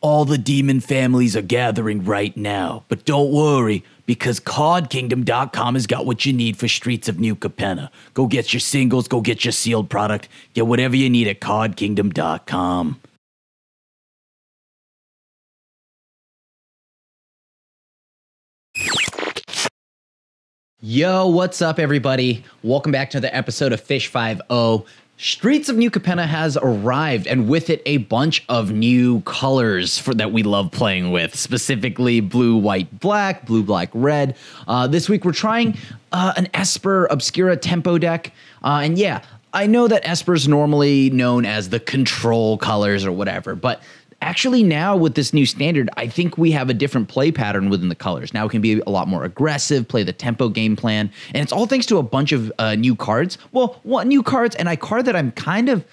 All the demon families are gathering right now, but don't worry, because CardKingdom.com has got what you need for Streets of New Capenna. Go get your singles, go get your sealed product, get whatever you need at CardKingdom.com. Yo, what's up, everybody? Welcome back to another episode of Fish 5-0. Streets of New Capenna has arrived, and with it, a bunch of new colors that we love playing with, specifically blue, white, black, blue, black, red. This week, we're trying an Esper Obscura tempo deck, and yeah, I know that Esper's normally known as the control colors or whatever, but actually now with this new standard, I think we have a different play pattern within the colors. Now it can be a lot more aggressive, play the tempo game plan, and it's all thanks to a bunch of new cards. Well, new cards and a card that I'm kind of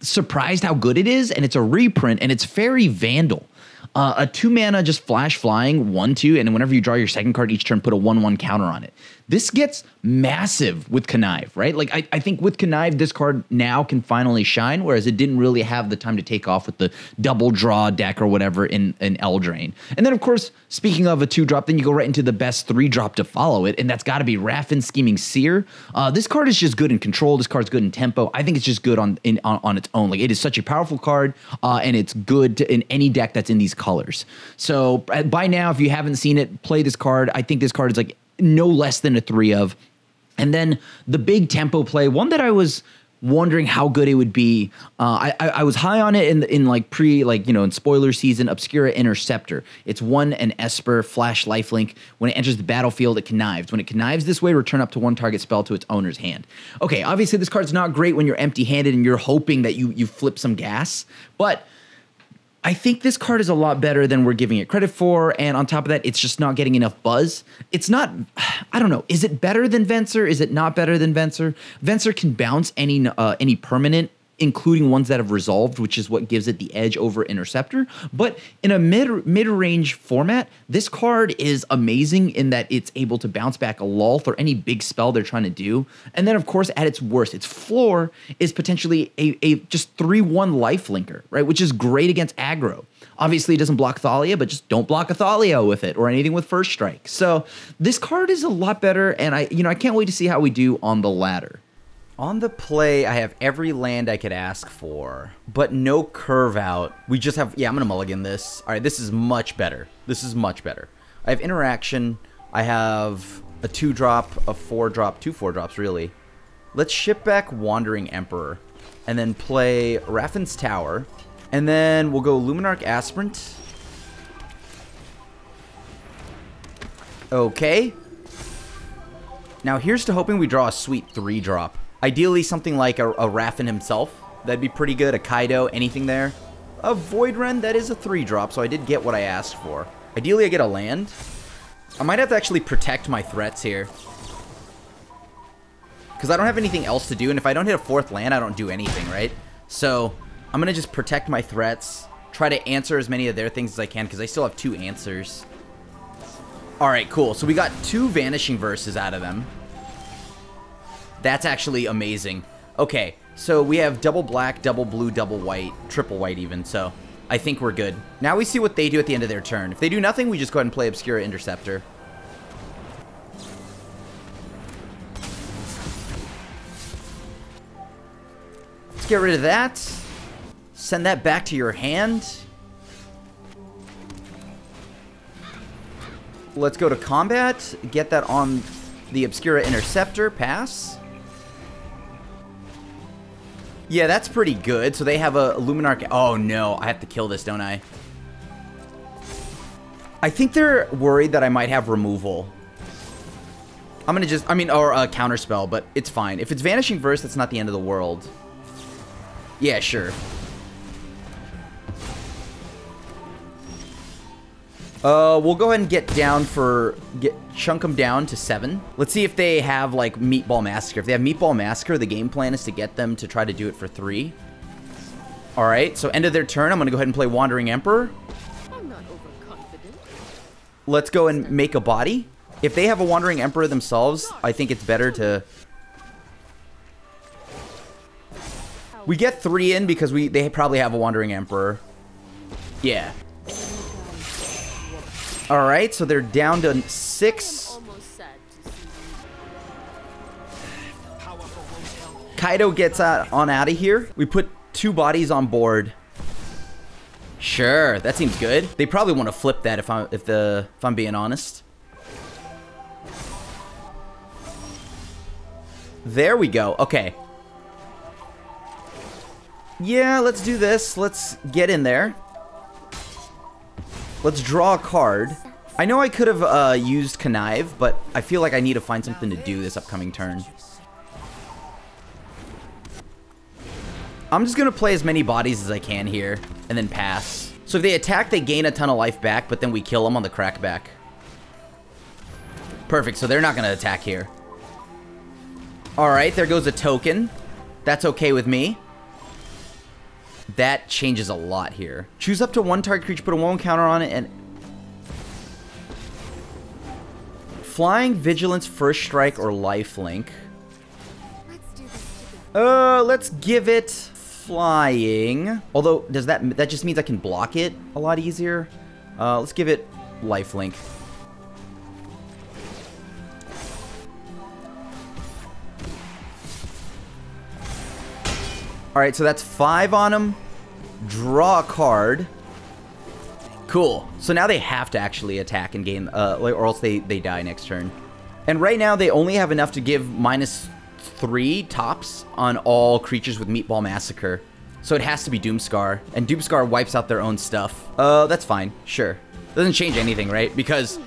surprised how good it is, and it's a reprint, and it's Fairy Vandal. A 2-mana just flash flying, 1/2, and whenever you draw your second card each turn, put a 1/1 counter on it. This gets massive with Connive, right? Like, I think with Connive, this card now can finally shine, whereas it didn't really have the time to take off with the double draw deck or whatever in Eldraine. And then, of course, speaking of a 2-drop, then you go right into the best 3-drop to follow it, and that's got to be Raffin Scheming Seer. This card is just good in control. This card's good in tempo. I think it's just good on its own. Like, it is such a powerful card, and it's good in any deck that's in these colors. So by now, if you haven't seen it, play this card. I think this card is like no less than a 3 of. And then the big tempo play, one that I was wondering how good it would be. I was high on it in in spoiler season. Obscura Interceptor. It's an Esper flash lifelink. When it enters the battlefield, it connives. When it connives this way, return up to 1 target spell to its owner's hand. Okay, obviously this card's not great when you're empty-handed and you're hoping that you flip some gas, but I think this card is a lot better than we're giving it credit for, and on top of that, it's just not getting enough buzz. It's not, I don't know, is it better than Venser? Is it not better than Venser? Venser can bounce any permanent, including ones that have resolved, which is what gives it the edge over Interceptor. But in a mid-range format, this card is amazing in that it's able to bounce back a Lulth or any big spell they're trying to do. And then, of course, at its worst, its floor is potentially a just 3/1 lifelinker, right? Which is great against aggro. Obviously, it doesn't block Thalia, but just don't block a Thalia with it or anything with First Strike. So this card is a lot better, and I can't wait to see how we do on the ladder. On the play, I have every land I could ask for, but no curve out. We just have, I'm going to mulligan this. All right, this is much better. This is much better. I have interaction. I have a 2-drop, a 4-drop, 2 4-drops, really. Let's ship back Wandering Emperor and then play Raffin's Tower. And then we'll go Luminarch Aspirant. Okay. Now here's to hoping we draw a sweet 3-drop. Ideally, something like a Raffin himself. That'd be pretty good. A Kaido, anything there. A Void Ren, that is a 3-drop, so I did get what I asked for. Ideally, I get a land. I might have to actually protect my threats here, because I don't have anything else to do, and if I don't hit a 4th land, I don't do anything, right? So I'm going to just protect my threats, try to answer as many of their things as I can, because I still have 2 answers. Alright, cool. So we got 2 Vanishing Verses out of them. That's actually amazing. Okay, so we have double black, double blue, double white, triple white even, so I think we're good. Now we see what they do at the end of their turn. If they do nothing, we just go ahead and play Obscura Interceptor. Let's get rid of that. Send that back to your hand. Let's go to combat. Get that on the Obscura Interceptor. Pass. Yeah, that's pretty good. So they have a Luminarch. Oh, no. I have to kill this, don't I? I think they're worried that I might have removal. I'm going to just... or a counterspell, but it's fine. If it's Vanishing Verse, that's not the end of the world. Yeah, sure. We'll go ahead and chunk them down to 7. Let's see if they have, like, Meatball Massacre. If they have Meatball Massacre, the game plan is to get them to try to do it for 3. Alright, so end of their turn, I'm going to go ahead and play Wandering Emperor. I'm not overconfident. Let's go and make a body. If they have a Wandering Emperor themselves, I think it's better to... We get 3 in because they probably have a Wandering Emperor. Yeah. All right, so they're down to 6. Kaido gets on out of here. We put 2 bodies on board. Sure, that seems good. They probably want to flip that if I'm being honest. There we go. Okay. Yeah, let's do this. Let's get in there. Let's draw a card. I know I could have used Connive, but I feel like I need to find something to do this upcoming turn. I'm just going to play as many bodies as I can here, and then pass. So if they attack, they gain a ton of life back, but then we kill them on the crackback. Perfect, so they're not going to attack here. Alright, there goes a token. That's okay with me. That changes a lot here. Choose up to 1 target creature, put a 1 counter on it, and... Flying, Vigilance, First Strike, or Lifelink. Let's give it flying. Although, does that just means I can block it a lot easier? Let's give it Lifelink. Alright, so that's 5 on them. Draw a card. Cool. So now they have to actually attack and gain, or else they die next turn. And right now they only have enough to give -3 tops on all creatures with Meatball Massacre. So it has to be Doomscar. And Doomscar wipes out their own stuff. That's fine. Sure. Doesn't change anything, right? Because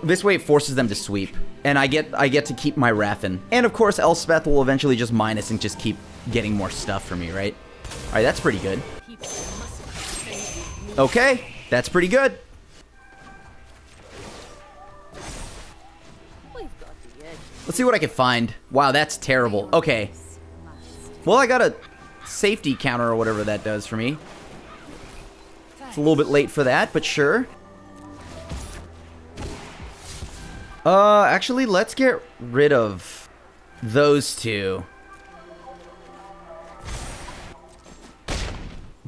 this way it forces them to sweep. And I get to keep my Raffin. And of course, Elspeth will eventually just minus and just keep getting more stuff for me, right? Alright, that's pretty good. Okay, that's pretty good. Let's see what I can find. Wow, that's terrible. Okay. Well, I got a safety counter or whatever that does for me. It's a little bit late for that, but sure. Actually, let's get rid of those 2.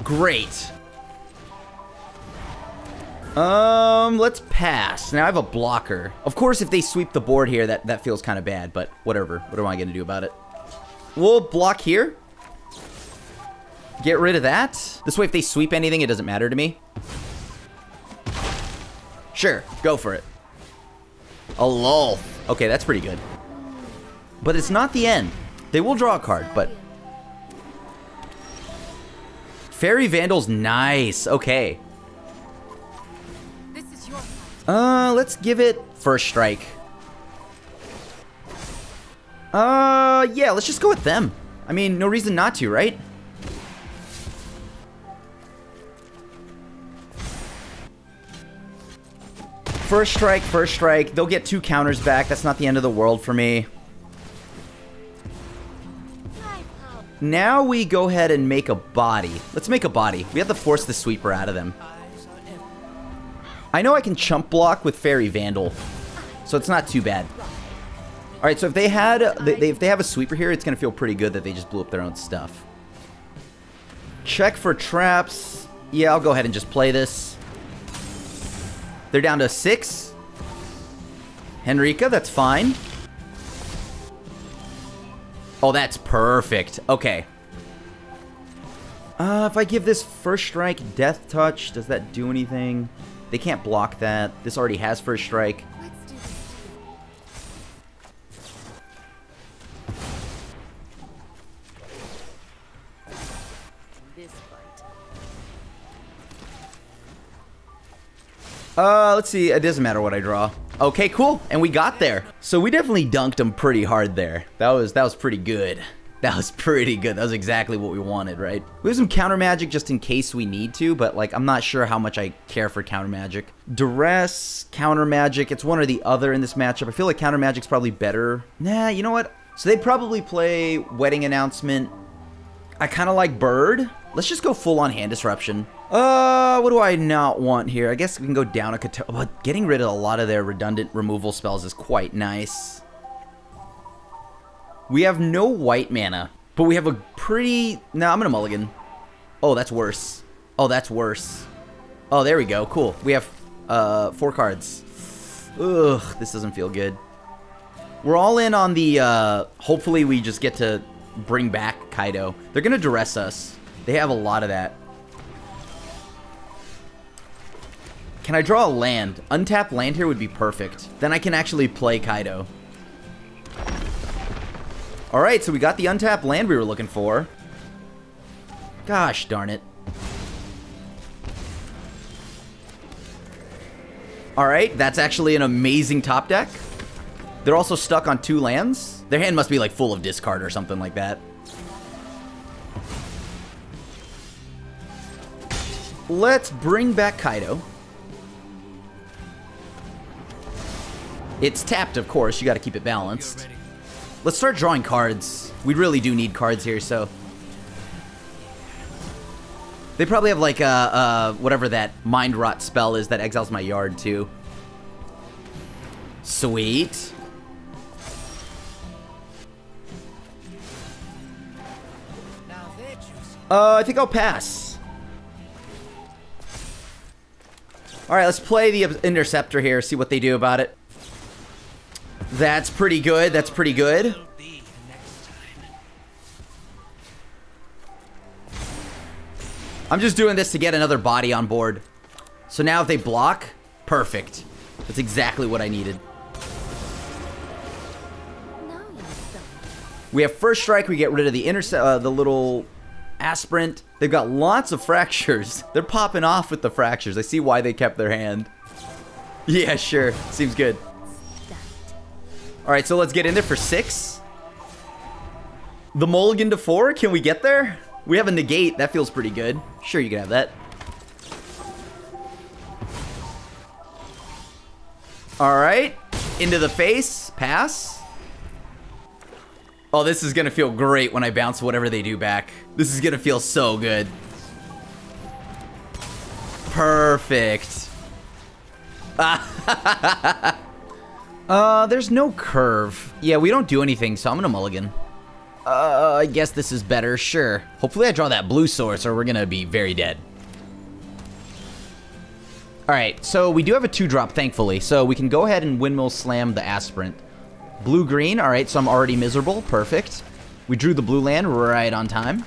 Great. Let's pass. Now I have a blocker. Of course, if they sweep the board here, that feels kind of bad, but whatever. What am I going to do about it? We'll block here. Get rid of that. This way, if they sweep anything, it doesn't matter to me. Sure, go for it. A lull. Okay, that's pretty good. But it's not the end. They will draw a card, but... Fairy Vandal's nice. Okay. Let's give it First Strike. Yeah, let's just go with them. I mean, no reason not to, right? First Strike, First Strike. They'll get 2 counters back. That's not the end of the world for me. Now we go ahead and make a body. Let's make a body. We have to force the sweeper out of them. I know I can chump block with Fairy Vandal, so it's not too bad. All right, so if they have a sweeper here, it's gonna feel pretty good that they just blew up their own stuff. Check for traps. Yeah, I'll go ahead and just play this. They're down to 6. Henrika, that's fine. Oh, that's perfect. Okay. If I give this First Strike Death Touch, does that do anything? They can't block that. This already has First Strike. Let's see. It doesn't matter what I draw. Okay, cool. And we got there. So we definitely dunked them pretty hard there. That was pretty good. That was pretty good. That was exactly what we wanted, right? We have some counter magic just in case we need to, but like I'm not sure how much I care for counter magic. Duress, counter magic. It's one or the other in this matchup. I feel like counter magic's probably better. Nah, you know what? So they probably play Wedding Announcement. I kind of like Bird. Let's just go full on Hand Disruption. What do I not want here? I guess we can go down a but getting rid of a lot of their redundant removal spells is quite nice. We have no white mana, but we have a pretty... No, I'm gonna mulligan. Oh, that's worse. Oh, that's worse. Oh, there we go. Cool. We have 4 cards. Ugh, this doesn't feel good. We're all in on the, hopefully we just get to bring back Kaido. They're gonna duress us. They have a lot of that. Can I draw a land? Untapped land here would be perfect. Then I can actually play Kaido. Alright, so we got the untapped land we were looking for. Gosh darn it. Alright, that's actually an amazing top deck. They're also stuck on 2 lands. Their hand must be like full of discard or something like that. Let's bring back Kaido. It's tapped, of course. You got to keep it balanced. Let's start drawing cards. We really do need cards here, so... They probably have like whatever that Mind Rot spell is that exiles my yard too. Sweet. I think I'll pass. Alright, let's play the Interceptor here, see what they do about it. That's pretty good, that's pretty good. I'm just doing this to get another body on board. So now if they block, perfect. That's exactly what I needed. We have first strike, we get rid of the little aspirant. They've got lots of fractures. They're popping off with the fractures. I see why they kept their hand. Yeah, sure. Seems good. Alright, so let's get in there for 6. The mulligan to 4, can we get there? We have a negate, that feels pretty good. Sure, you can have that. Alright, into the face, pass. Oh, this is gonna feel great when I bounce whatever they do back. This is gonna feel so good. Perfect. There's no curve. Yeah, we don't do anything, so I'm gonna mulligan. I guess this is better, sure. Hopefully I draw that blue source or we're gonna be very dead. Alright, so we do have a 2-drop, thankfully, so we can go ahead and windmill slam the aspirant. Blue-green, alright, so I'm already miserable, perfect. We drew the blue land right on time.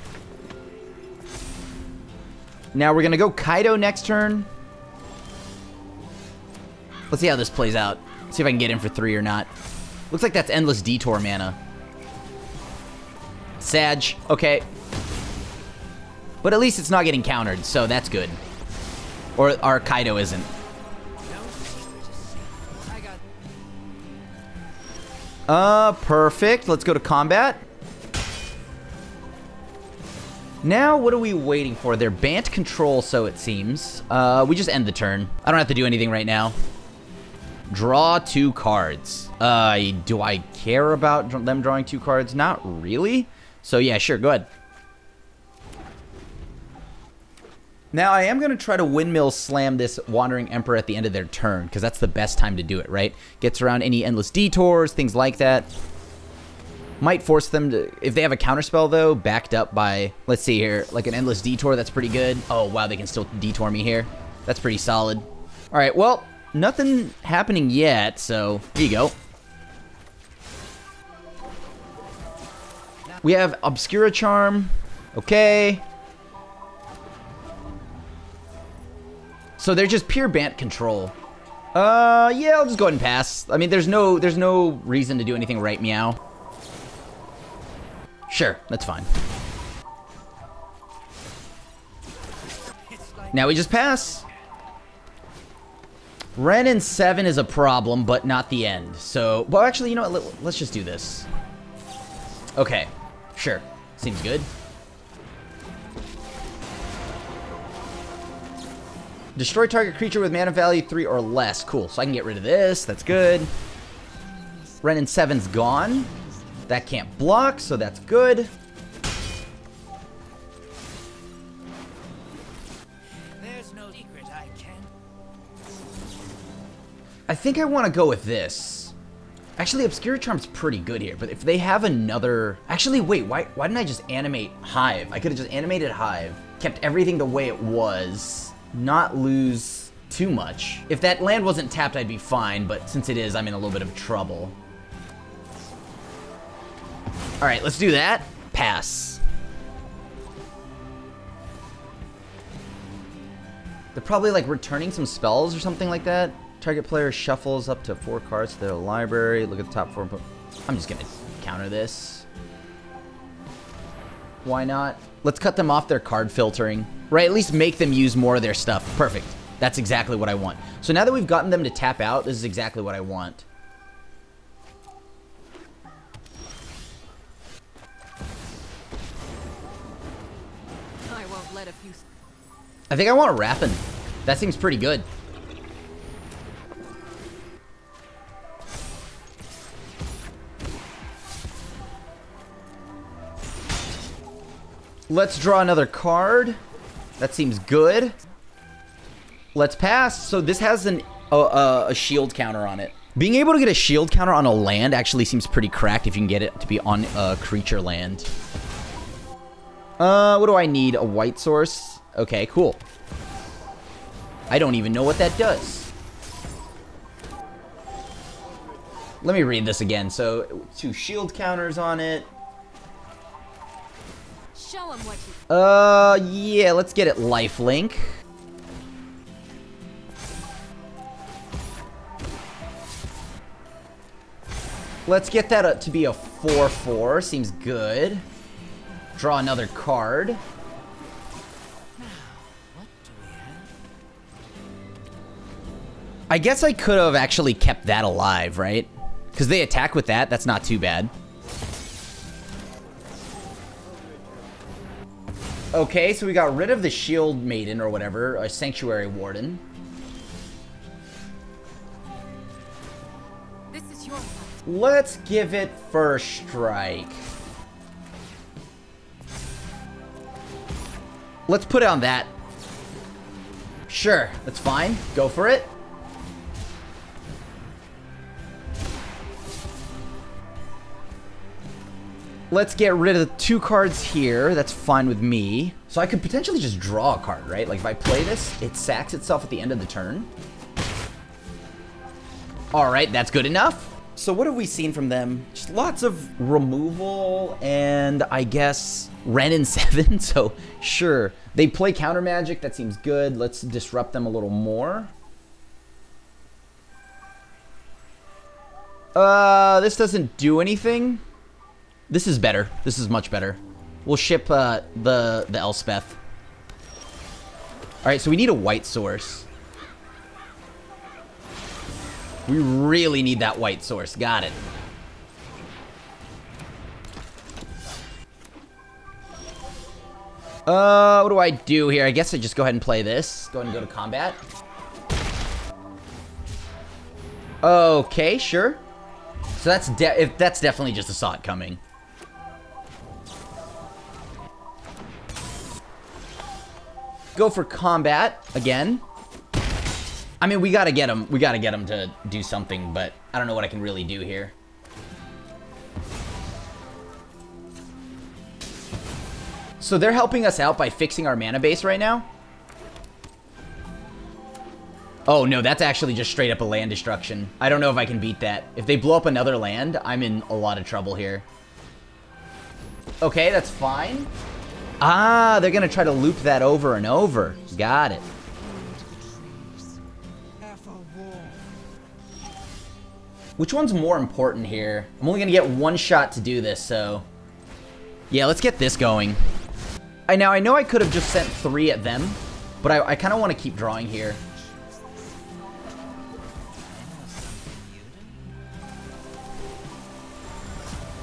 Now we're gonna go Kaido next turn. Let's see how this plays out. See if I can get in for 3 or not. Looks like that's endless detour mana. Sag, okay. But at least it's not getting countered, so that's good. Or our Kaido isn't. Perfect. Let's go to combat. Now, what are we waiting for? They're Bant control, so it seems. We just end the turn. I don't have to do anything right now. Draw 2 cards. Do I care about them drawing 2 cards? Not really. So yeah, sure, go ahead. Now, I am going to try to windmill slam this Wandering Emperor at the end of their turn, because that's the best time to do it, right? Gets around any endless detours, things like that. Might force them to, if they have a counterspell, though, backed up by, let's see here, like an endless detour, that's pretty good. Oh, wow, they can still detour me here. That's pretty solid. All right, well, nothing happening yet, so here you go. We have Obscura Charm. Okay. So they're just pure Bant control. Yeah, I'll just go ahead and pass. I mean, there's no reason to do anything right meow. Sure, that's fine. Now we just pass. Ren and 7 is a problem, but not the end. So, well, actually, you know what? Let's just do this. Okay, sure. Seems good. Destroy target creature with mana value 3 or less. Cool, so I can get rid of this. That's good. Ren and 7's gone. That can't block, so that's good. There's no secret I can. I think I want to go with this. Actually, Obscura Charm's pretty good here, but if they have another... Actually, wait, why didn't I just animate Hive? I could have just animated Hive, kept everything the way it was, not lose too much. If that land wasn't tapped, I'd be fine, but since it is, I'm in a little bit of trouble. All right, let's do that. Pass. They're probably like returning some spells or something like that. Target player shuffles up to 4 cards to their library. Look at the top 4. I'm just gonna counter this. Why not? Let's cut them off their card filtering. Right, at least make them use more of their stuff. Perfect. That's exactly what I want. So now that we've gotten them to tap out, this is exactly what I want. I won't let a few... I think I want a Rappin. That seems pretty good. Let's draw another card. That seems good. Let's pass. So this has a shield counter on it. Being able to get a shield counter on a land actually seems pretty cracked if you can get it to be on a creature land. What do I need? A white source? Okay, cool. I don't even know what that does. Let me read this again. So 2 shield counters on it. Show 'em what you... Yeah, let's get it lifelink. Let's get that to be a 4/4. Seems good. Draw another card. Now, what do we have? I guess I could have actually kept that alive, right? Because they attack with that. That's not too bad. Okay, so we got rid of the Shield Maiden or whatever, a Sanctuary Warden. This is your... Let's give it First Strike. Let's put it on that. Sure, that's fine. Go for it. Let's get rid of the 2 cards here. That's fine with me. So I could potentially just draw a card, right? Like if I play this, it sacks itself at the end of the turn. All right, that's good enough. So what have we seen from them? Just lots of removal and I guess Ren and 7. So sure, they play counter magic. That seems good. Let's disrupt them a little more. This doesn't do anything. This is better. This is much better. We'll ship the Elspeth. All right, so we need a white source. We really need that white source. Got it. What do I do here? I guess I just go ahead and play this. Go ahead and go to combat. Okay, sure. So that's definitely just a saw it coming. Go for combat again. I mean, we gotta get him. We gotta get him to do something, but I don't know what I can really do here. So they're helping us out by fixing our mana base right now. Oh no, that's actually just straight up a land destruction. I don't know if I can beat that. If they blow up another land, I'm in a lot of trouble here. Okay, that's fine. Ah, they're gonna try to loop that over and over. Got it. Which one's more important here? I'm only gonna get 1 shot to do this, so... Yeah, let's get this going. Now, I know I could have just sent 3 at them, but I kind of want to keep drawing here.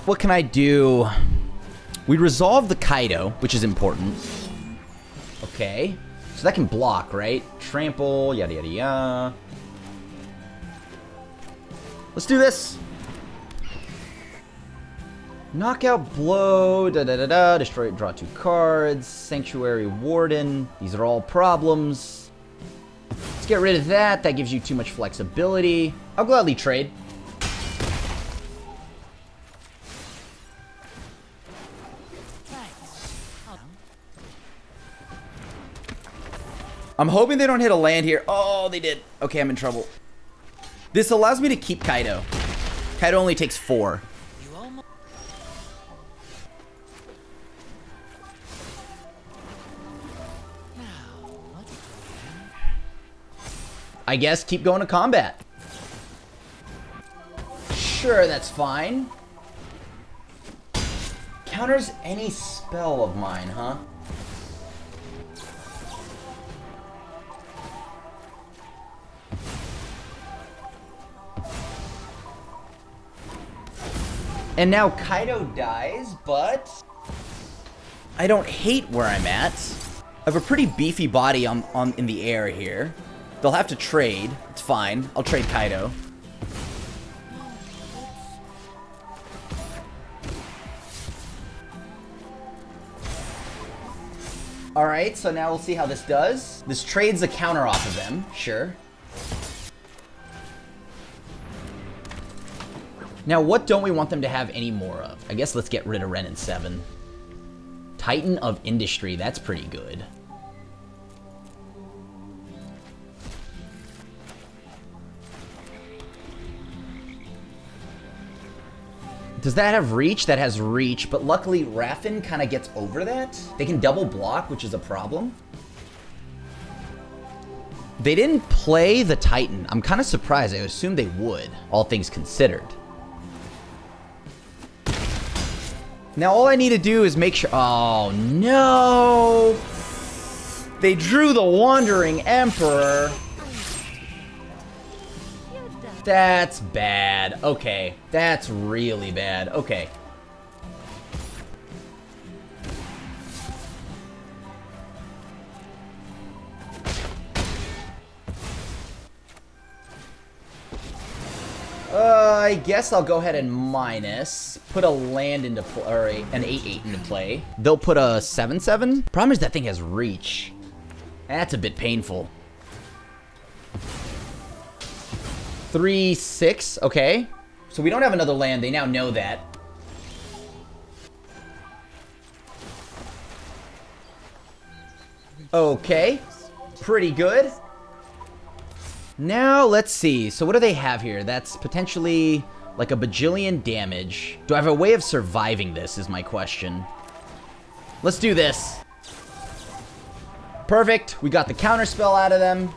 What can I do? We resolve the Kaido, which is important. Okay. So that can block, right? Trample, yada yada yada. Let's do this. Knockout blow, da da da da, destroy, draw 2 cards, Sanctuary Warden. These are all problems. Let's get rid of that. That gives you too much flexibility. I'll gladly trade. I'm hoping they don't hit a land here. Oh, they did. Okay, I'm in trouble. This allows me to keep Kaido. Kaido only takes 4. I guess keep going to combat. Sure, that's fine. Counters any spell of mine, huh? And now Kaido dies, but I don't hate where I'm at. I have a pretty beefy body in the air here. They'll have to trade. It's fine. I'll trade Kaido. Alright, so now we'll see how this does. This trades a counter off of them. Sure. Now, what don't we want them to have any more of? I guess let's get rid of Ren and 7. Titan of Industry. That's pretty good. Does that have reach? That has reach, but luckily Raffin kind of gets over that. They can double block, which is a problem. They didn't play the Titan. I'm kind of surprised. I assumed they would, all things considered. Now all I need to do is make sure... Oh, no! They drew the Wandering Emperor. That's bad. Okay. That's really bad. Okay. I guess I'll go ahead and minus. Put a land into play, or an 8/8 into play. They'll put a 7/7. Problem is that thing has reach. That's a bit painful. 3/6, okay. So we don't have another land. They now know that. Okay. Pretty good. Now, let's see. So what do they have here? That's potentially like a bajillion damage. Do I have a way of surviving this is my question. Let's do this. Perfect. We got the counter spell out of them.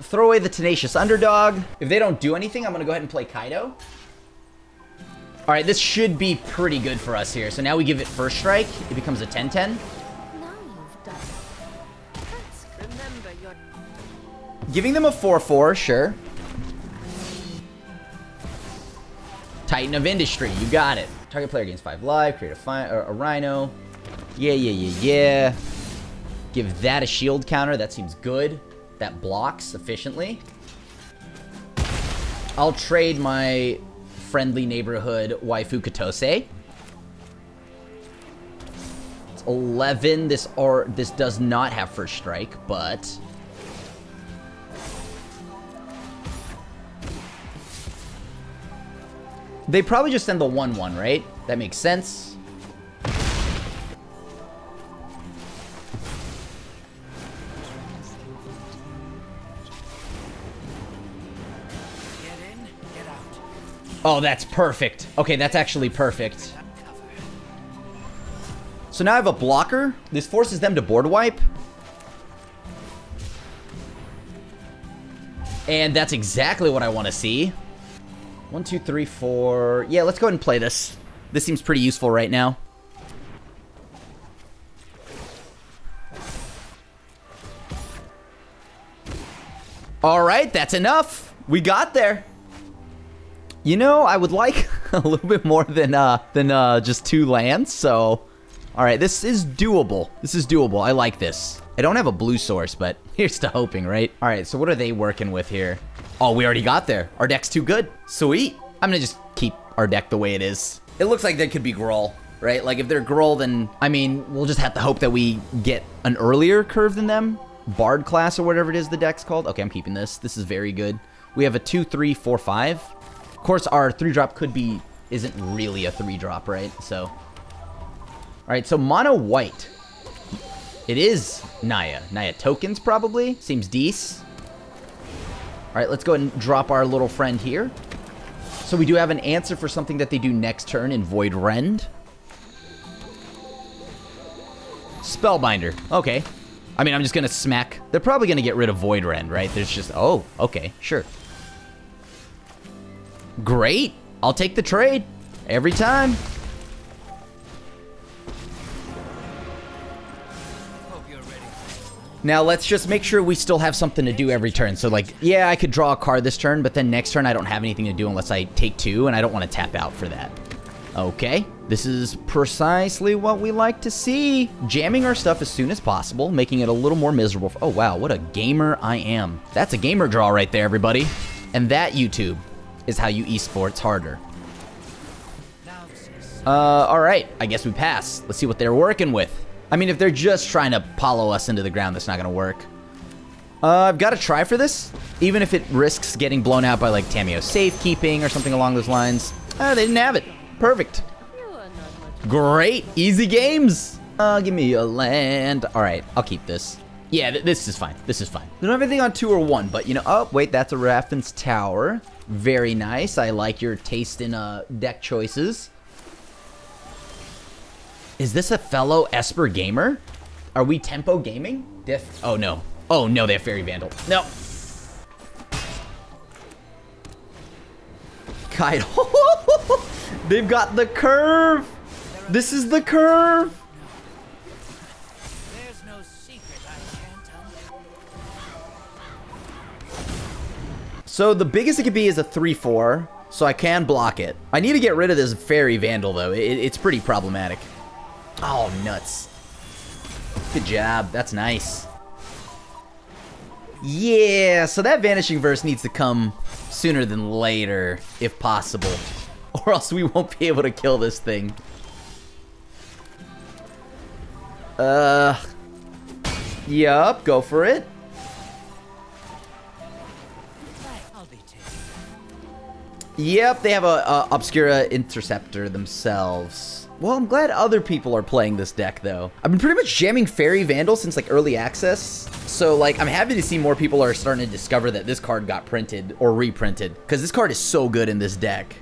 Throw away the Tenacious Underdog. If they don't do anything, I'm going to go ahead and play Kaido. Alright, this should be pretty good for us here. So now we give it First Strike. It becomes a 10/10. Now you've done it. Let's remember your... Giving them a 4/4, sure. Titan of Industry, you got it. Target player gains 5 life, create a Rhino. Yeah. Give that a shield counter, that seems good. That blocks efficiently. I'll trade my friendly neighborhood waifu Katose. It's 11. This does not have First Strike, but they probably just send the 1/1, right? That makes sense. Oh, that's perfect. Okay, that's actually perfect. So now I have a blocker. This forces them to board wipe. And that's exactly what I want to see. 1, 2, 3, 4. Yeah, let's go ahead and play this. This seems pretty useful right now. All right, that's enough. We got there. You know, I would like a little bit more than just 2 lands, so... Alright, this is doable. This is doable. I like this. I don't have a blue source, but here's to hoping, right? Alright, so what are they working with here? Oh, we already got there. Our deck's too good. Sweet. I'm gonna just keep our deck the way it is. It looks like they could be Gruul, right? Like, if they're Gruul, then... I mean, we'll just have to hope that we get an earlier curve than them. Bard class or whatever it is the deck's called. Okay, I'm keeping this. This is very good. We have a 2, 3, 4, 5. Of course, our 3-drop isn't really a 3-drop, right? So, all right, so mono white. It is Naya. Naya tokens, probably. Seems decent. All right, let's go ahead and drop our little friend here. So we do have an answer for something that they do next turn in Void Rend. Spellbinder. Okay. I mean, I'm just going to smack. They're probably going to get rid of Void Rend, right? There's just... Oh, okay. Sure. Great. I'll take the trade. Every time. Now, let's just make sure we still have something to do every turn. So, like, yeah, I could draw a card this turn, but then next turn I don't have anything to do unless I take 2, and I don't want to tap out for that. Okay. This is precisely what we like to see. Jamming our stuff as soon as possible, making it a little more miserable. Oh, wow. What a gamer I am. That's a gamer draw right there, everybody. And that, YouTube, is how you esports harder. All right. I guess we pass. Let's see what they're working with. I mean, if they're just trying to Apollo us into the ground, that's not going to work. I've got to try for this, even if it risks getting blown out by, like, Tameo safekeeping or something along those lines. They didn't have it. Perfect. Great. Easy games. Give me a land. All right. I'll keep this. Yeah, this is fine. This is fine. We don't have anything on 2 or 1, but, you know... Oh, wait. That's a Raffin's Tower. Very nice. I like your taste in deck choices. Is this a fellow Esper gamer? Are we tempo gaming? Oh, no. Oh, no, they have Fairy Vandal. No. Kite. They've got the curve. This is the curve. There's no secret I can't uncover. So the biggest it could be is a 3/4, so I can block it. I need to get rid of this Fairy Vandal, though. It's pretty problematic. Oh, nuts. Good job. That's nice. Yeah, so that Vanishing Verse needs to come sooner than later, if possible. Or else we won't be able to kill this thing. Yup, go for it. I'll be taken. Yep, they have a Obscura Interceptor themselves. Well, I'm glad other people are playing this deck, though. I've been pretty much jamming Fairy Vandal since, like, early access. So, like, I'm happy to see more people are starting to discover that this card got printed or reprinted. Because this card is so good in this deck.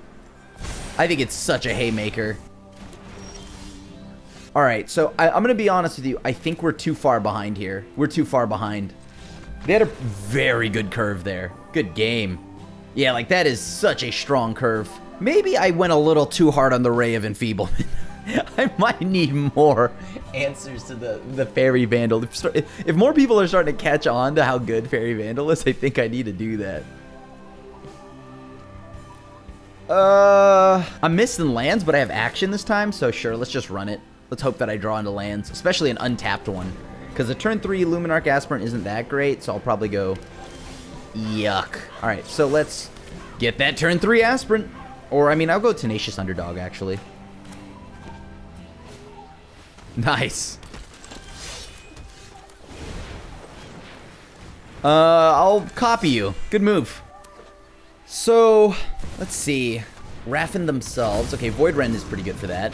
I think it's such a haymaker. All right, so I'm going to be honest with you. I think we're too far behind here. We're too far behind. They had a very good curve there. Good game. Yeah, like, that is such a strong curve. Maybe I went a little too hard on the Ray of Enfeeblement. I might need more answers to the Fairy Vandal. If more people are starting to catch on to how good Fairy Vandal is, I think I need to do that. I'm missing lands, but I have action this time, so sure, let's just run it. Let's hope that I draw into lands, especially an untapped one. Because the turn 3 Luminarch Aspirant isn't that great, so I'll probably go... Yuck. Alright, so let's get that turn 3 Aspirant. Or, I mean, I'll go Tenacious Underdog, actually. Nice. I'll copy you. Good move. So, let's see. Raffin themselves. Okay, Void Rend is pretty good for that.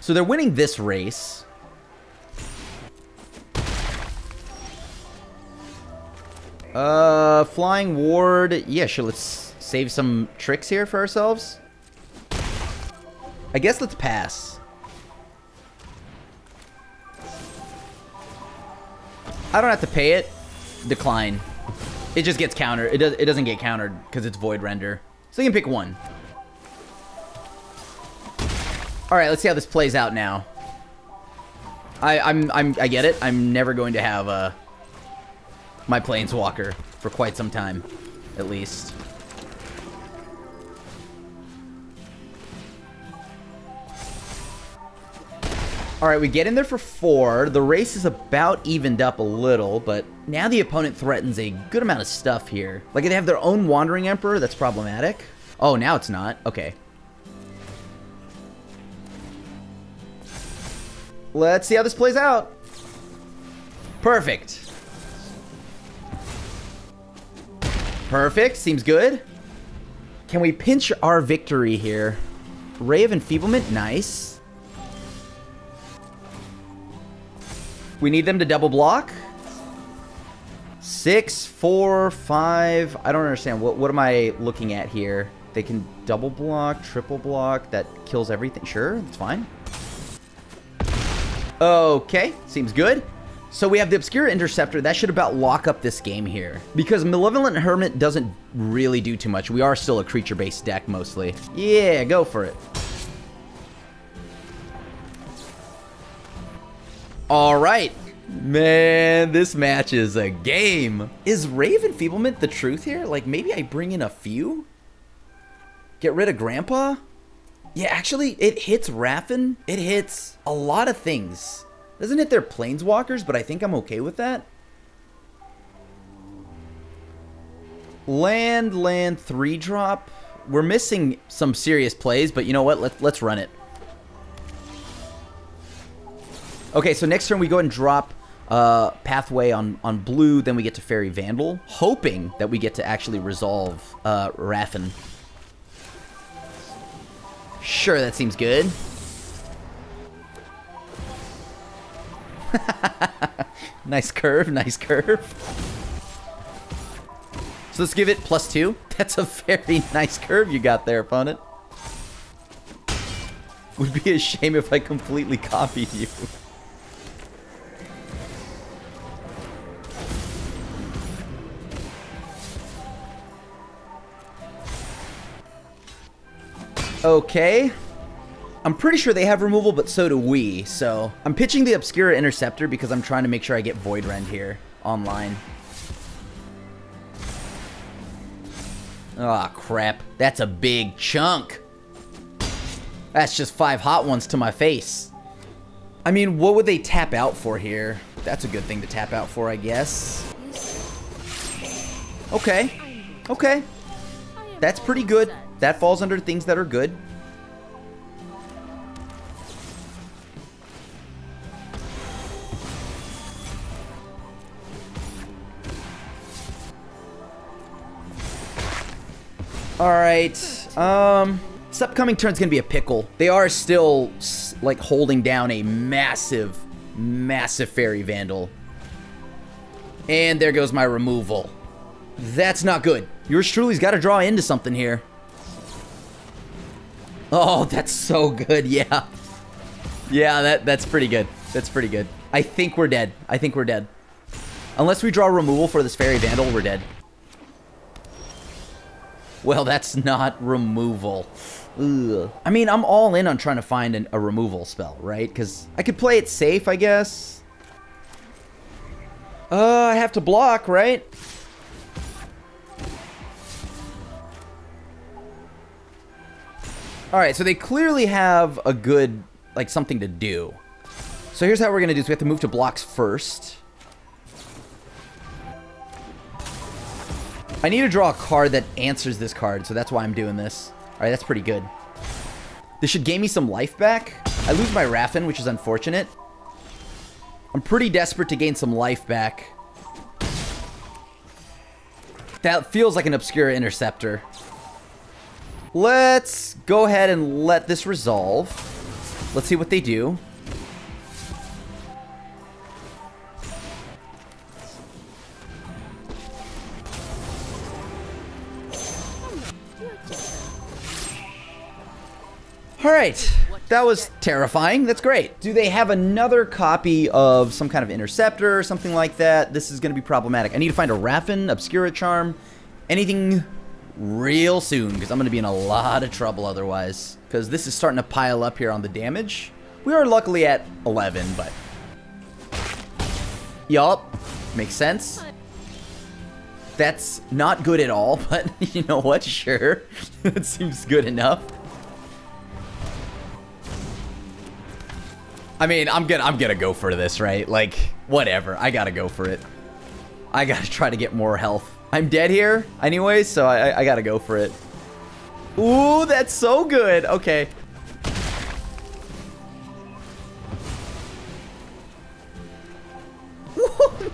So they're winning this race. Flying Ward. Yeah, sure, let's save some tricks here for ourselves. I guess let's pass. I don't have to pay it. Decline. It just gets countered. It doesn't get countered because it's Void Render. So you can pick one. All right, let's see how this plays out now. I get it. I'm never going to have my Planeswalker for quite some time, at least. All right, we get in there for 4. The race is about evened up a little, but now the opponent threatens a good amount of stuff here. Like, they have their own Wandering Emperor. That's problematic. Oh, now it's not. Okay. Let's see how this plays out. Perfect. Perfect. Seems good. Can we pinch our victory here? Ray of Enfeeblement. Nice. We need them to double block. 6, 4, 5. I don't understand. What am I looking at here? They can double block, triple block. That kills everything. Sure, it's fine. Okay, seems good. So we have the Obscura Interceptor. That should about lock up this game here. Because Malevolent Hermit doesn't really do too much. We are still a creature-based deck mostly. Yeah, go for it. All right. Man, this match is a game. Is Rave Enfeeblement the truth here? Like, maybe I bring in a few? Get rid of Grandpa? Yeah, actually, it hits Raffin. It hits a lot of things. Doesn't hit their Planeswalkers, but I think I'm okay with that. Land, 3-drop. We're missing some serious plays, but you know what? Let's run it. Okay, so next turn we go ahead and drop Pathway on blue, then we get to Fairy Vandal, hoping that we get to actually resolve Raffin. Sure, that seems good. Nice curve, nice curve. So let's give it +2. That's a very nice curve you got there, opponent. Would be a shame if I completely copied you. Okay. I'm pretty sure they have removal, but so do we. So I'm pitching the Obscura Interceptor because I'm trying to make sure I get Void Rend here online. Ah, crap. That's a big chunk. That's just 5 hot ones to my face. I mean, what would they tap out for here? That's a good thing to tap out for, I guess. Okay. Okay. That's pretty good. That falls under things that are good. Alright, this upcoming turn's gonna be a pickle. They are still, like, holding down a massive, massive Fairy Vandal. And there goes my removal. That's not good. Yours truly's gotta draw into something here. Oh, that's so good, yeah. Yeah, that's pretty good. That's pretty good. I think we're dead. I think we're dead. Unless we draw removal for this Fairy Vandal, we're dead. Well, that's not removal. Ugh. I mean, I'm all in on trying to find a removal spell, right? Because I could play it safe, I guess. I have to block, right? Alright, so they clearly have a good, like, something to do. So here's how we're going to do this. We have to move to blocks first. I need to draw a card that answers this card, so that's why I'm doing this. Alright, that's pretty good. This should gain me some life back. I lose my Raffin, which is unfortunate. I'm pretty desperate to gain some life back. That feels like an Obscura Interceptor. Let's go ahead and let this resolve. Let's see what they do. Alright, that was terrifying. That's great. Do they have another copy of some kind of Interceptor or something like that? This is going to be problematic. I need to find a Raffin, Obscura Charm, anything real soon, because I'm going to be in a lot of trouble otherwise. Because this is starting to pile up here on the damage. We are luckily at 11, but... Yup, makes sense. That's not good at all, but you know what? Sure. It seems good enough. I mean, I'm gonna go for this, right? Like, whatever. I gotta go for it. I gotta try to get more health. I'm dead here anyway, so I gotta go for it. Ooh, that's so good. Okay.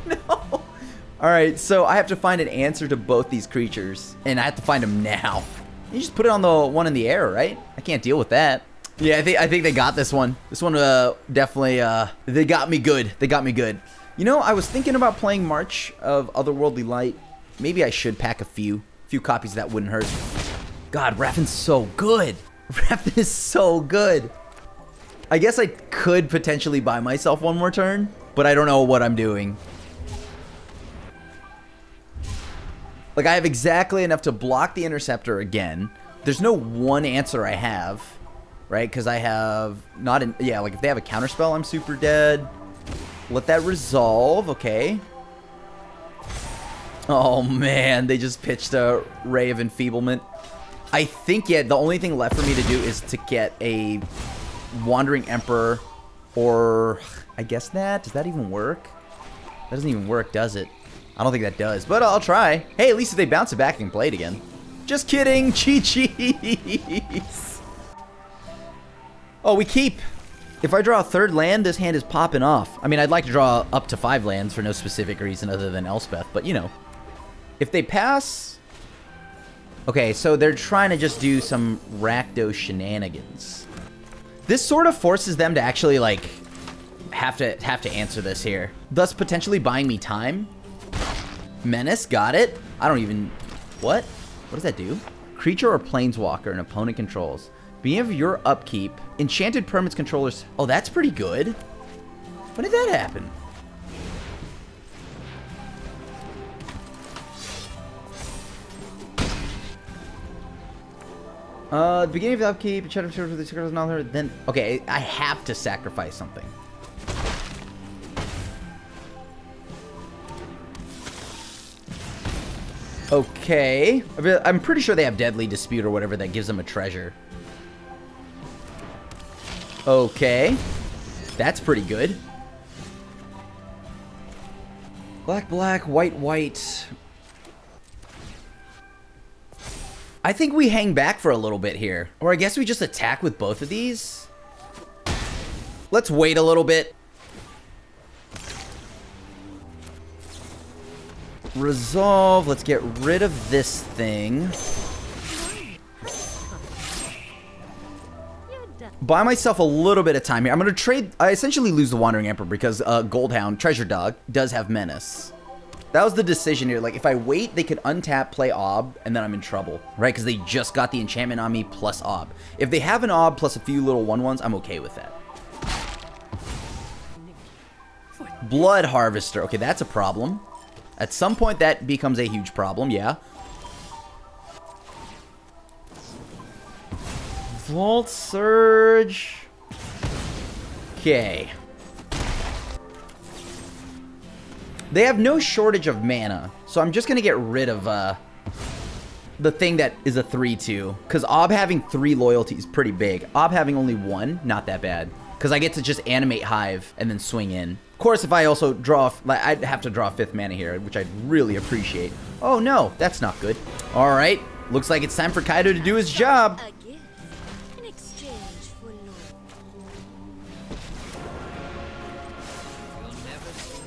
No. Alright, so I have to find an answer to both these creatures. And I have to find them now. You just put it on the one in the air, right? I can't deal with that. Yeah, I think they got this one. This one definitely they got me good. They got me good. You know, I was thinking about playing March of Otherworldly Light. Maybe I should pack a few copies. That wouldn't hurt. God, Raffin's so good. Raffin is so good. I guess I could potentially buy myself one more turn, but I don't know what I'm doing. Like, I have exactly enough to block the Interceptor again. There's no one answer I have, right? Because I have not an... Yeah, like, if they have a counterspell, I'm super dead. Let that resolve. Okay. Oh, man. They just pitched a Ray of Enfeeblement. I think, yeah, the only thing left for me to do is to get a Wandering Emperor or... I guess that? Does that even work? That doesn't even work, does it? I don't think that does, but I'll try. Hey, at least if they bounce it back, I can play it again. Just kidding. Chi-chis. Oh, we keep. If I draw a third land, this hand is popping off. I mean, I'd like to draw up to 5 lands for no specific reason other than Elspeth, but you know. If they pass... Okay, so they're trying to just do some Rakdos shenanigans. This sort of forces them to actually, like, have to answer this here. Thus potentially buying me time. Menace, got it. I don't even... What? What does that do? Creature or planeswalker an opponent controls. Beginning of your upkeep, enchanted permanents controllers... Oh, that's pretty good. When did that happen? Beginning of the upkeep, enchanted permanents controllers, then... Okay, I have to sacrifice something. Okay. I'm pretty sure they have Deadly Dispute or whatever that gives them a treasure. Okay. That's pretty good. Black, black, white, white. I think we hang back for a little bit here. Or I guess we just attack with both of these. Let's wait a little bit. Resolve. Let's get rid of this thing. Buy myself a little bit of time here. I'm going to trade... I essentially lose the Wandering Emperor because Goldhound, Treasure Dog, does have Menace. That was the decision here. Like, if I wait, they could untap, play Ob, and then I'm in trouble, right? Because they just got the enchantment on me plus Ob. If they have an Ob plus a few little 1/1s, I'm okay with that. Blood Harvester. Okay, that's a problem. At some point, that becomes a huge problem, yeah. Vault Surge. Okay. They have no shortage of mana, so I'm just going to get rid of the thing that is a 3/2. Because Ob having 3 loyalty is pretty big. Ob having only 1, not that bad. Because I get to just animate Hive and then swing in. Of course, if I also draw... Like, I'd have to draw 5th mana here, which I'd really appreciate. Oh, no. That's not good. All right. Looks like it's time for Kaido to do his job. A gift in exchange for love.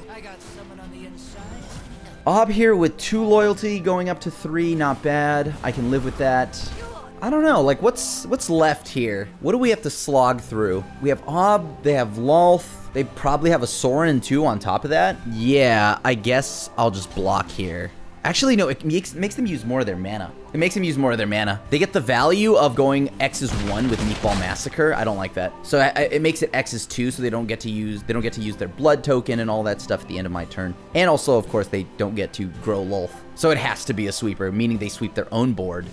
I got someone on the inside. Ob here with 2 loyalty going up to 3. Not bad. I can live with that. I don't know. Like, what's left here? What do we have to slog through? We have Ob. They have Lolth. They probably have a Sorin too on top of that. Yeah, I guess I'll just block here. Actually, no, it makes them use more of their mana. It makes them use more of their mana. They get the value of going X is 1 with Meatball Massacre. I don't like that. So it makes it X is 2, so they don't get to use their blood token and all that stuff at the end of my turn. And also, of course, they don't get to grow Lolth. So it has to be a sweeper, meaning they sweep their own board.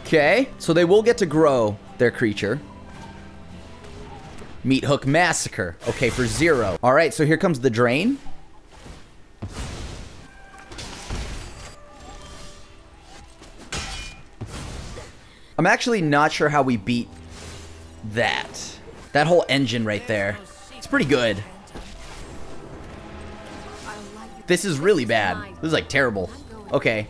Okay, so they will get to grow their creature. Meat Hook Massacre. Okay, for 0. All right, so here comes the drain. I'm actually not sure how we beat that. That whole engine right there. It's pretty good. This is really bad. This is like terrible. Okay.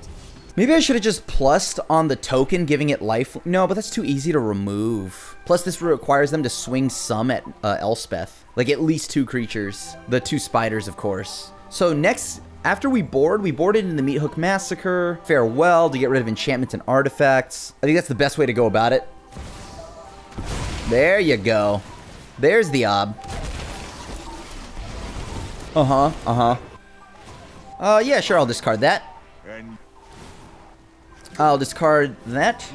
Maybe I should have just plussed on the token, giving it life. No, but that's too easy to remove. Plus, this requires them to swing some at Elspeth. Like, at least 2 creatures. The 2 spiders, of course. So, next, after we boarded in the Meat Hook Massacre. Farewell to get rid of enchantments and artifacts. I think that's the best way to go about it. There you go. There's the ob. Yeah, sure, I'll discard that. I'll discard that.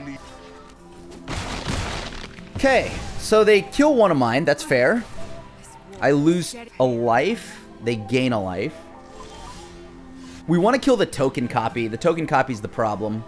Okay, so they kill one of mine. That's fair. I lose a life. They gain a life. We want to kill the token copy. The token copy is the problem.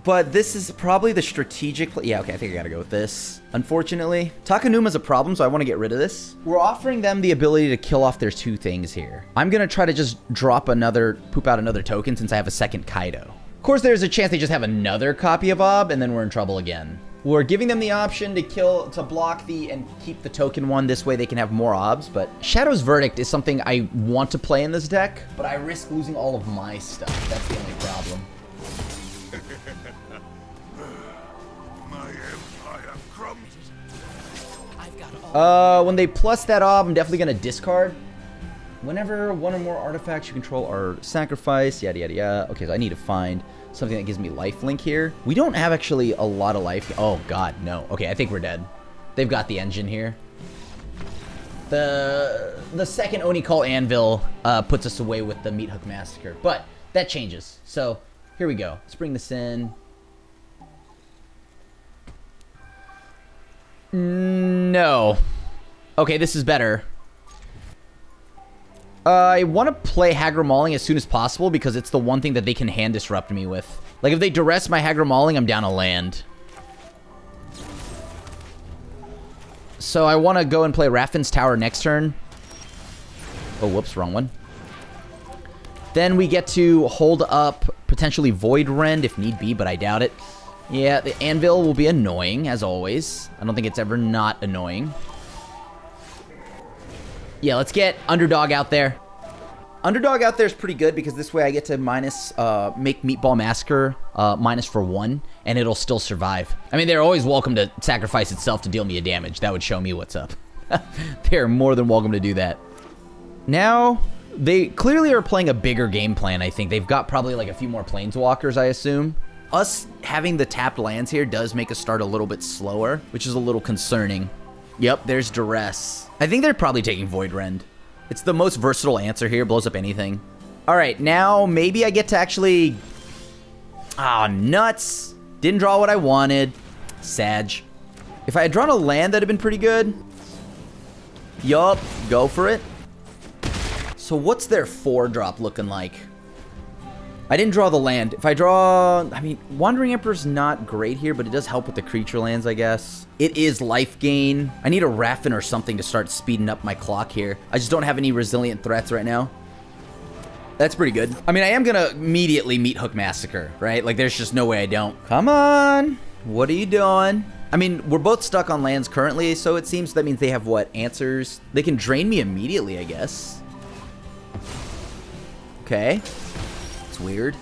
But this is probably the strategic play. Yeah, okay, I think I gotta go with this. Unfortunately, Takanuma's a problem, so I want to get rid of this. We're offering them the ability to kill off their 2 things here. I'm gonna try to just poop out another token since I have a second Kaido. Of course, there's a chance they just have another copy of Ob, and then we're in trouble again. We're giving them the option to block and keep the token one. This way they can have more Obs, but Shadow's Verdict is something I want to play in this deck, but I risk losing all of my stuff. That's the only problem. When they plus that Ob, I'm definitely going to discard. Whenever one or more artifacts you control are sacrificed, yada yada yada. Okay, so I need to find something that gives me lifelink here. We don't have actually a lot of life. Oh god, no. Okay, I think we're dead. They've got the engine here. The second Oni Call Anvil puts us away with the Meat Hook Massacre, but that changes. So here we go. Let's bring this in. No. Okay, this is better. I want to play Hagra Mauling as soon as possible because it's the one thing that they can hand disrupt me with. Like, if they duress my Hagra Mauling, I'm down a land. So I want to go and play Raffin's Tower next turn. Oh, whoops, wrong one. Then we get to hold up potentially Void Rend if need be, but I doubt it. Yeah, the Anvil will be annoying, as always. I don't think it's ever not annoying. Yeah, let's get Underdog out there. Underdog out there is pretty good because this way I get to make Meatball Massacre minus for 1, and it'll still survive. I mean, they're always welcome to sacrifice itself to deal me a damage. That would show me what's up. They're more than welcome to do that. Now, they clearly are playing a bigger game plan, I think. They've got probably like a few more Planeswalkers, I assume. Us having the tapped lands here does make us start a little bit slower, which is a little concerning. Yep, there's Duress. I think they're probably taking Void Rend. It's the most versatile answer here, blows up anything. All right, now maybe I get to actually... Ah, nuts. Didn't draw what I wanted. Sag. If I had drawn a land, that'd have been pretty good. Yup, go for it. So what's their 4-drop looking like? I didn't draw the land. If I draw... I mean, Wandering Emperor's not great here, but it does help with the creature lands, I guess. It is life gain. I need a Raffin or something to start speeding up my clock here. I just don't have any resilient threats right now. That's pretty good. I mean, I am going to immediately Meat Hook Massacre, right? Like, there's just no way I don't. Come on. What are you doing? I mean, we're both stuck on lands currently, so it seems that means they have, what, answers? They can drain me immediately, I guess. Okay. Weird.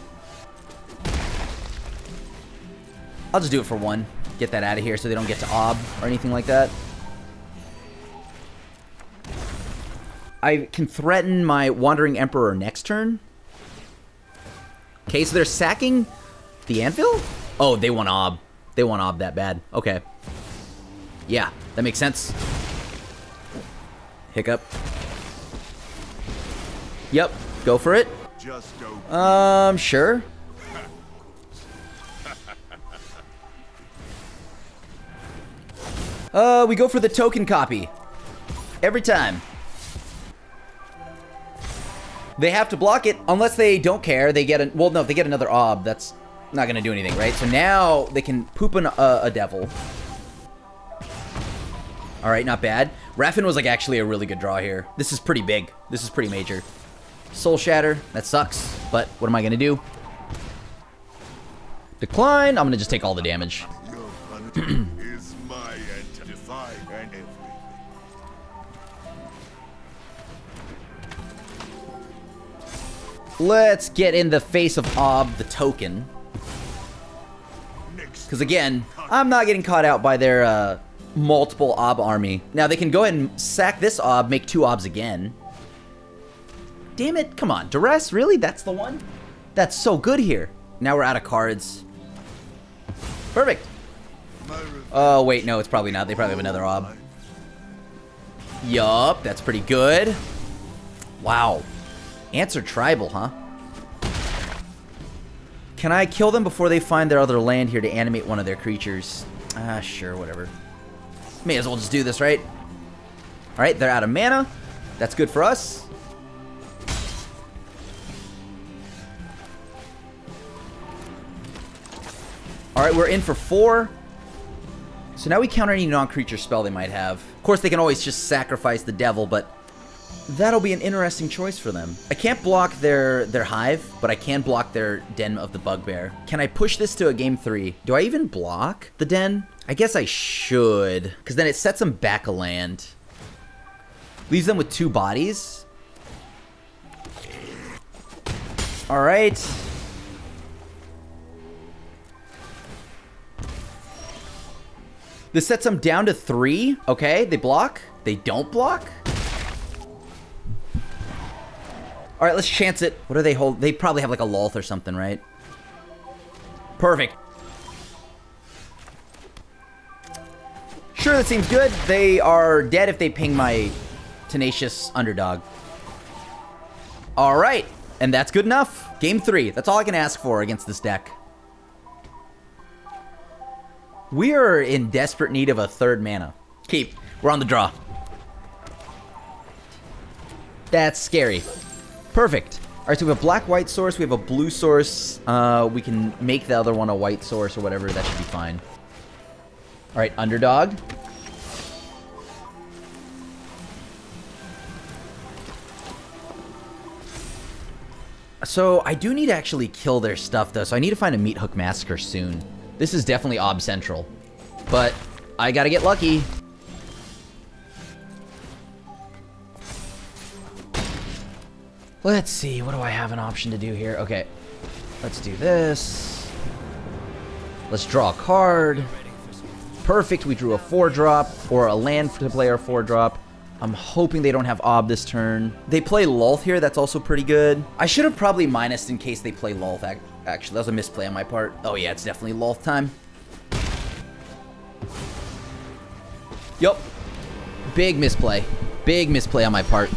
I'll just do it for 1. Get that out of here so they don't get to Ob or anything like that. I can threaten my Wandering Emperor next turn. Okay, so they're sacking the Anvil? Oh, they want Ob. They want Ob that bad. Okay. Yeah, that makes sense. Hiccup. Yep, go for it. Sure. We go for the token copy. Every time. They have to block it unless they don't care. They get well, no, if they get another Ob, that's not going to do anything, right? So now they can poop a devil. All right, not bad. Raffin was like actually a really good draw here. This is pretty big. This is pretty major. Soul Shatter, that sucks, but what am I going to do? Decline, I'm going to just take all the damage. Let's get in the face of Ob, the token. Because again, I'm not getting caught out by their multiple Ob army. Now they can go ahead and sack this Ob, make 2 Obs again. Damn it, come on. Duress, really? That's the one? That's so good here. Now we're out of cards. Perfect. Oh, wait, no, it's probably not. They probably have another ob. Yup, that's pretty good. Wow. Ants are tribal, huh? Can I kill them before they find their other land here to animate one of their creatures? Ah, sure, whatever. May as well just do this, right? Alright, they're out of mana. That's good for us. Alright, we're in for 4. So now we counter any non-creature spell they might have. Of course, they can always just sacrifice the devil, but that'll be an interesting choice for them. I can't block their hive, but I can block their Den of the Bugbear. Can I push this to a game 3? Do I even block the den? I guess I should, because then it sets them back a land. Leaves them with 2 bodies. Alright. This sets them down to 3. Okay, they block. They don't block. Alright, let's chance it. What do they hold? They probably have like a Lolth or something, right? Perfect. Sure, that seems good. They are dead if they ping my tenacious underdog. Alright, and that's good enough. Game 3. That's all I can ask for against this deck. We are in desperate need of a 3rd mana. Keep. We're on the draw. That's scary. Perfect. Alright, so we have a black-white source. We have a blue source. We can make the other one a white source or whatever. That should be fine. Alright, underdog. So, I do need to actually kill their stuff, though. So, I need to find a Meat Hook Massacre soon. This is definitely Ob Central. But, I gotta get lucky. Let's see, what do I have an option to do here? Okay, let's do this. Let's draw a card. Perfect, we drew a 4-drop, or a land to play our 4-drop. I'm hoping they don't have Ob this turn. They play Lolth here, that's also pretty good. I should have probably minused in case they play Lolth, actually. That was a misplay on my part. Oh yeah, it's definitely Lolth time. Yup. Big misplay. Big misplay on my part.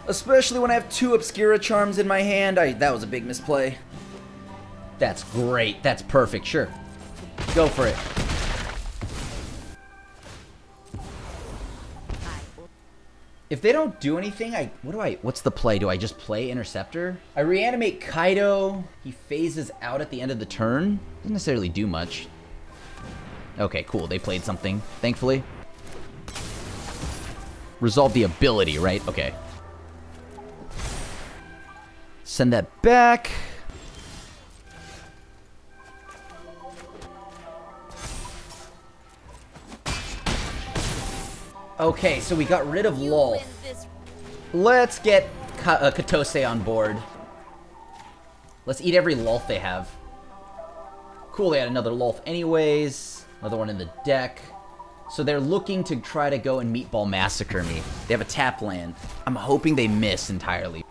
Especially when I have 2 Obscura charms in my hand. That was a big misplay. That's great. That's perfect. Sure. Go for it. If they don't do anything, what's the play? Do I just play Interceptor? I reanimate Kaido. He phases out at the end of the turn. Doesn't necessarily do much. Okay, cool. They played something, thankfully. Resolve the ability, right? Okay. Send that back. Okay, so we got rid of Lolth. Let's get Katose on board. Let's eat every Lolth they have. Cool, they had another Lolth anyways. Another one in the deck. So they're looking to try to go and Meatball Massacre me. They have a tap land. I'm hoping they miss entirely.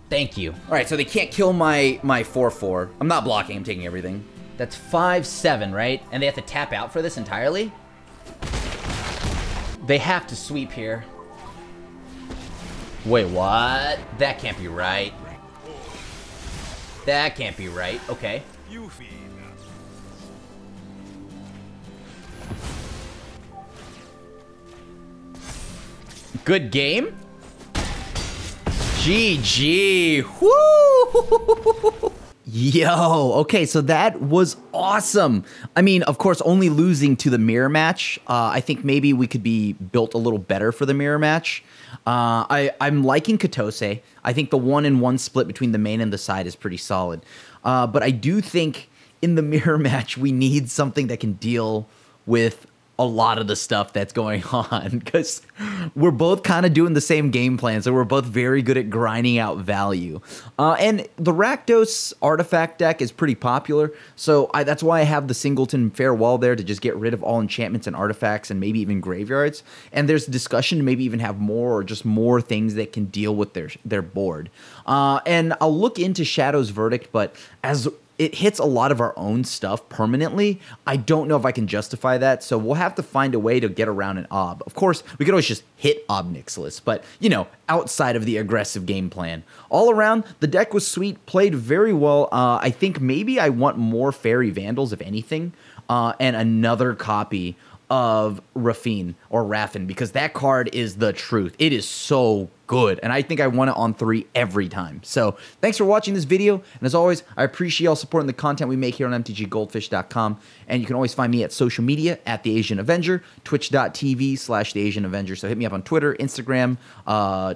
Thank you. Alright, so they can't kill my 4/4. I'm not blocking, I'm taking everything. That's 5/7, right? And they have to tap out for this entirely? They have to sweep here. Wait, what? That can't be right. That can't be right. Okay. Good game? GG. Woo! Yo, okay, so that was awesome. I mean, of course, only losing to the mirror match. I think maybe we could be built a little better for the mirror match. I'm liking Katose. I think the 1-in-1 split between the main and the side is pretty solid. But I do think in the mirror match, we need something that can deal with a lot of the stuff that's going on, because we're both kind of doing the same game plan, so we're both very good at grinding out value. And the Rakdos artifact deck is pretty popular, so that's why I have the Singleton Farewell there, to just get rid of all enchantments and artifacts and maybe even graveyards. And there's discussion to maybe even have more, or just more things that can deal with their board. And I'll look into Shadow's Verdict, but as it hits a lot of our own stuff permanently, I don't know if I can justify that, so we'll have to find a way to get around an Ob. Of course, we could always just hit Ob Nixilis, but, you know, outside of the aggressive game plan. All around, the deck was sweet, played very well. I think maybe I want more Fairy Vandals, if anything, and another copy of Raffin, because that card is the truth. It is so good, and I think I want it on 3 every time. So thanks for watching this video, and as always, I appreciate y'all supporting the content we make here on mtggoldfish.com, and you can always find me at social media at TheAsianAvenger, twitch.tv/TheAsianAvenger. So hit me up on Twitter, Instagram,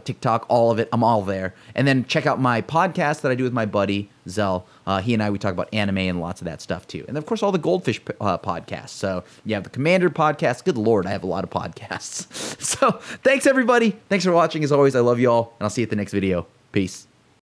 TikTok, all of it. I'm all there. And then check out my podcast that I do with my buddy Zell. He and I, we talk about anime and lots of that stuff too. And of course, all the Goldfish podcasts. So you have the Commander podcast. Good Lord, I have a lot of podcasts. So thanks everybody. Thanks for watching. As always, I love you all, and I'll see you at the next video. Peace.